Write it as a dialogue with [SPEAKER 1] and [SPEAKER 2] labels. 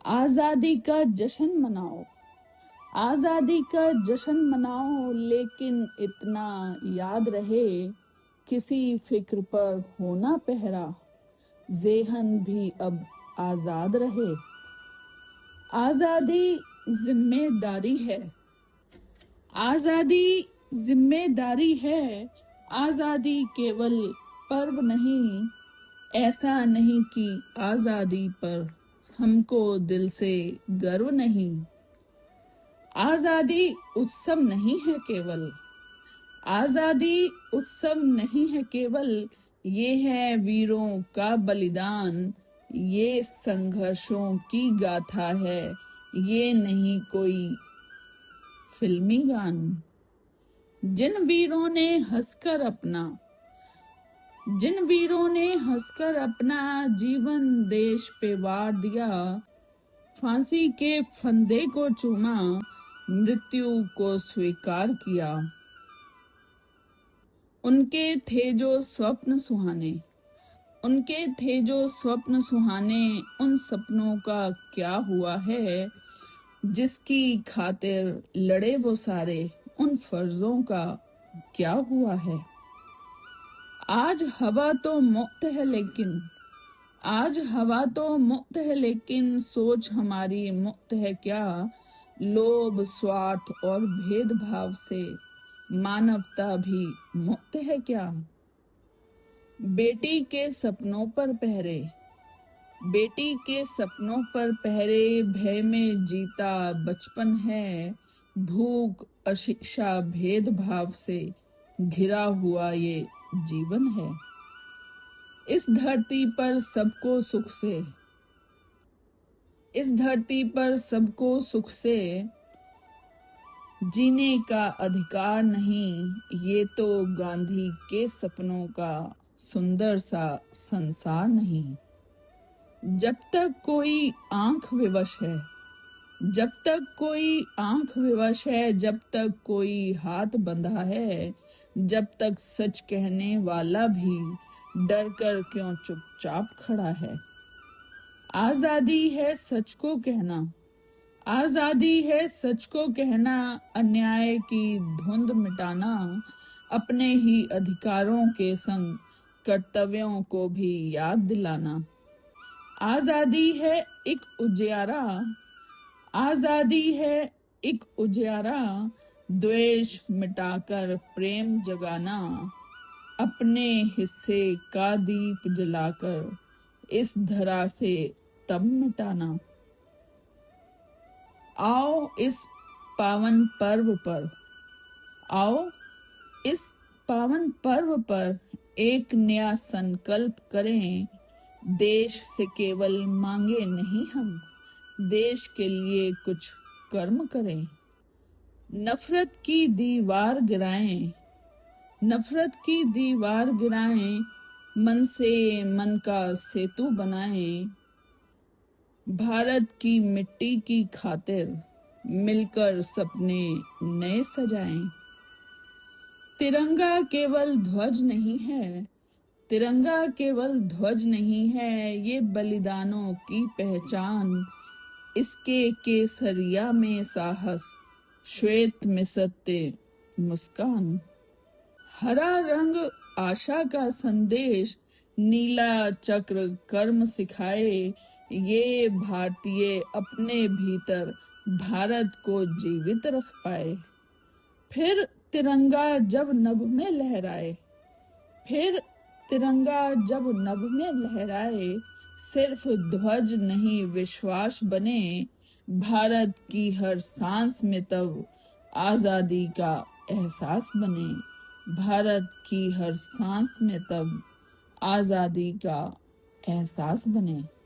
[SPEAKER 1] आजादी का जश्न मनाओ, आजादी का जश्न मनाओ, लेकिन इतना याद रहे किसी फिक्र पर होना पहरा, ज़ेहन भी अब आजाद रहे। आजादी जिम्मेदारी है, आजादी जिम्मेदारी है। आजादी केवल पर्व नहीं, ऐसा नहीं कि आजादी पर हमको दिल से गर्व नहीं। आजादी उत्सव नहीं है केवल, आजादी उत्सव नहीं है केवल, ये है वीरों का बलिदान, ये संघर्षों की गाथा है, ये नहीं कोई फिल्मी गान। जिन वीरों ने हंसकर अपना जीवन देश पे वार दिया, फांसी के फंदे को चूमा, मृत्यु को स्वीकार किया। उनके थे जो स्वप्न सुहाने, उन सपनों का क्या हुआ है, जिसकी खातिर लड़े वो सारे, उन फर्जों का क्या हुआ है। आज हवा तो मुक्त है लेकिन सोच हमारी मुक्त है क्या। लोभ, स्वार्थ और भेदभाव से मानवता भी मुक्त है क्या। बेटी के सपनों पर पहरे, भय में जीता बचपन है। भूख, अशिक्षा, भेदभाव से घिरा हुआ ये जीवन है। इस धरती पर सुख से जीने का अधिकार नहीं, ये तो गांधी के सपनों का सुंदर सा संसार नहीं। जब तक कोई आंख विवश है, जब तक कोई हाथ बंधा है, जब तक सच कहने वाला भी डर कर क्यों चुपचाप खड़ा है। आजादी है सच को कहना, अन्याय की धुंध मिटाना, अपने ही अधिकारों के संग कर्तव्यों को भी याद दिलाना। आजादी है एक उजियारा, द्वेष मिटाकर प्रेम जगाना, अपने हिस्से का दीप जलाकर इस धरा से तब मिटाना। आओ इस पावन पर्व पर एक नया संकल्प करें। देश से केवल मांगे नहीं हम, देश के लिए कुछ कर्म करें। नफरत की दीवार गिराएं, मन से मन का सेतु बनाएं। भारत की मिट्टी की खातिर मिलकर सपने नए सजाएं। तिरंगा केवल ध्वज नहीं है, ये बलिदानों की पहचान। इसके केसरिया में साहस, श्वेत में सत्य मुस्कान। हरा रंग आशा का संदेश, नीला चक्र कर्म सिखाए। ये भारतीय अपने भीतर भारत को जीवित रख पाए। फिर तिरंगा जब नभ में लहराए, सिर्फ ध्वज नहीं विश्वास बने। भारत की हर सांस में तब आजादी का एहसास बने। भारत की हर सांस में तब आजादी का एहसास बने।